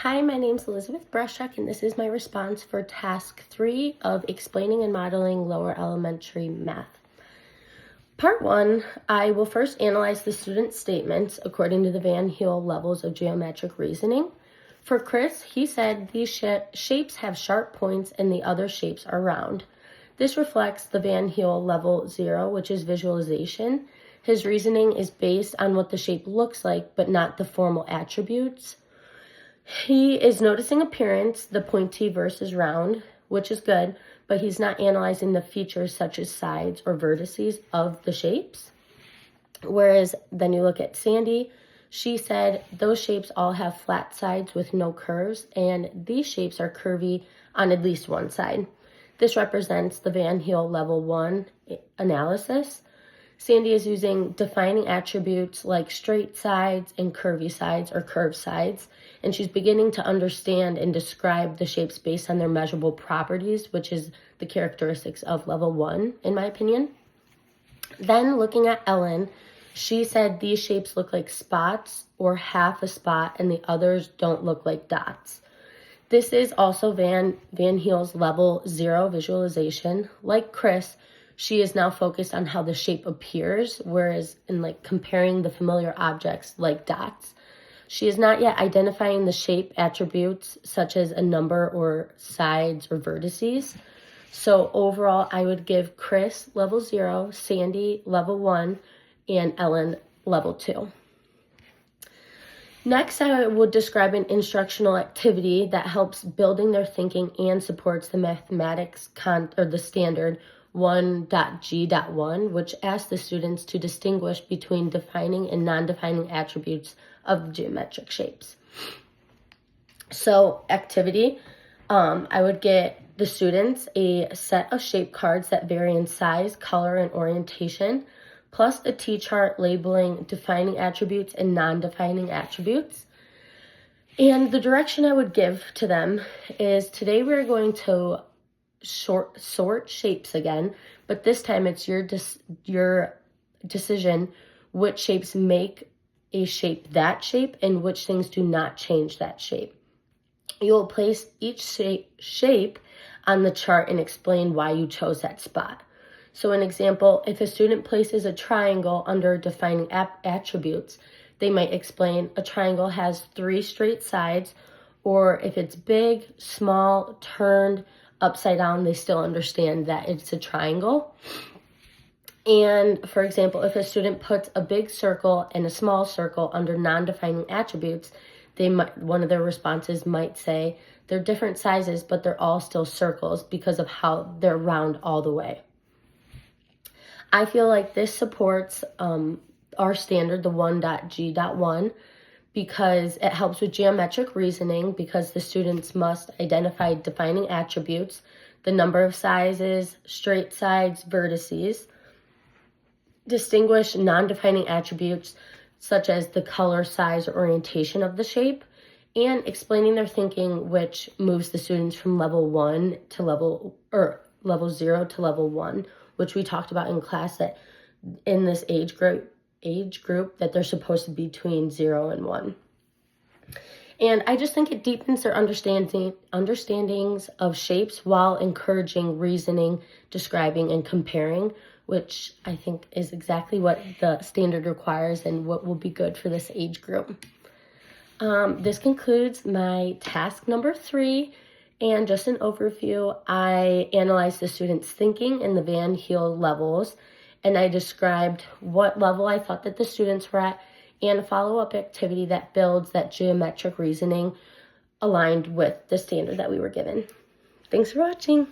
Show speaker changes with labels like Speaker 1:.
Speaker 1: Hi, my name's Elizabeth Brushak, and this is my response for task 3 of explaining and modeling lower elementary math. Part 1, I will first analyze the student's statements according to the Van Heel levels of geometric reasoning. For Chris, he said these shapes have sharp points and the other shapes are round. This reflects the Van Heel level 0, which is visualization. His reasoning is based on what the shape looks like, but not the formal attributes. He is noticing appearance, the pointy versus round, which is good, but he's not analyzing the features such as sides or vertices of the shapes. Whereas then you look at Sandy, she said those shapes all have flat sides with no curves, and these shapes are curvy on at least one side. This represents the Van Heel level 1 analysis. Sandy is using defining attributes like straight sides and curvy sides or curved sides, and she's beginning to understand and describe the shapes based on their measurable properties, which is the characteristics of level 1, in my opinion. Then looking at Ellen, she said these shapes look like spots or half a spot, and the others don't look like dots. This is also Van Heel's level 0 visualization. Like Chris, she is now focused on how the shape appears, whereas in comparing the familiar objects like dots. She is not yet identifying the shape attributes such as a number or sides or vertices. So overall, I would give Chris level 0, Sandy level 1, and Ellen level 2. Next, I would describe an instructional activity that helps building their thinking and supports the mathematics the standard 1.G.1, which asks the students to distinguish between defining and non-defining attributes of geometric shapes. So, activity, I would get the students a set of shape cards that vary in size, color, and orientation, plus a T-chart labeling defining attributes and non-defining attributes. And the direction I would give to them is today we're going to sort shapes again, but this time it's your decision which shapes make a shape that shape and which things do not change that shape. You will place each shape on the chart and explain why you chose that spot. So an example, if a student places a triangle under defining attributes, they might explain a triangle has 3 straight sides, or if it's big, small, turned, upside down, they still understand that it's a triangle. And for example, if a student puts a big circle and a small circle under non-defining attributes, one of their responses might say they're different sizes, but they're all still circles because of how they're round all the way. I feel like this supports our standard, the 1.G.1, because it helps with geometric reasoning, because the students must identify defining attributes, the number of sizes, straight sides, vertices, distinguish non-defining attributes such as the color, size, or orientation of the shape, and explaining their thinking, which moves the students from level 0 to level 1, which we talked about in class, that in this age group that they're supposed to be between 0 and 1. And I just think it deepens their understandings of shapes while encouraging reasoning, describing, and comparing, which I think is exactly what the standard requires and what will be good for this age group. This concludes my task number 3. And just an overview, I analyzed the students' thinking in the Van Heel levels, and I described what level I thought that the students were at, and a follow-up activity that builds that geometric reasoning aligned with the standard that we were given. Thanks for watching.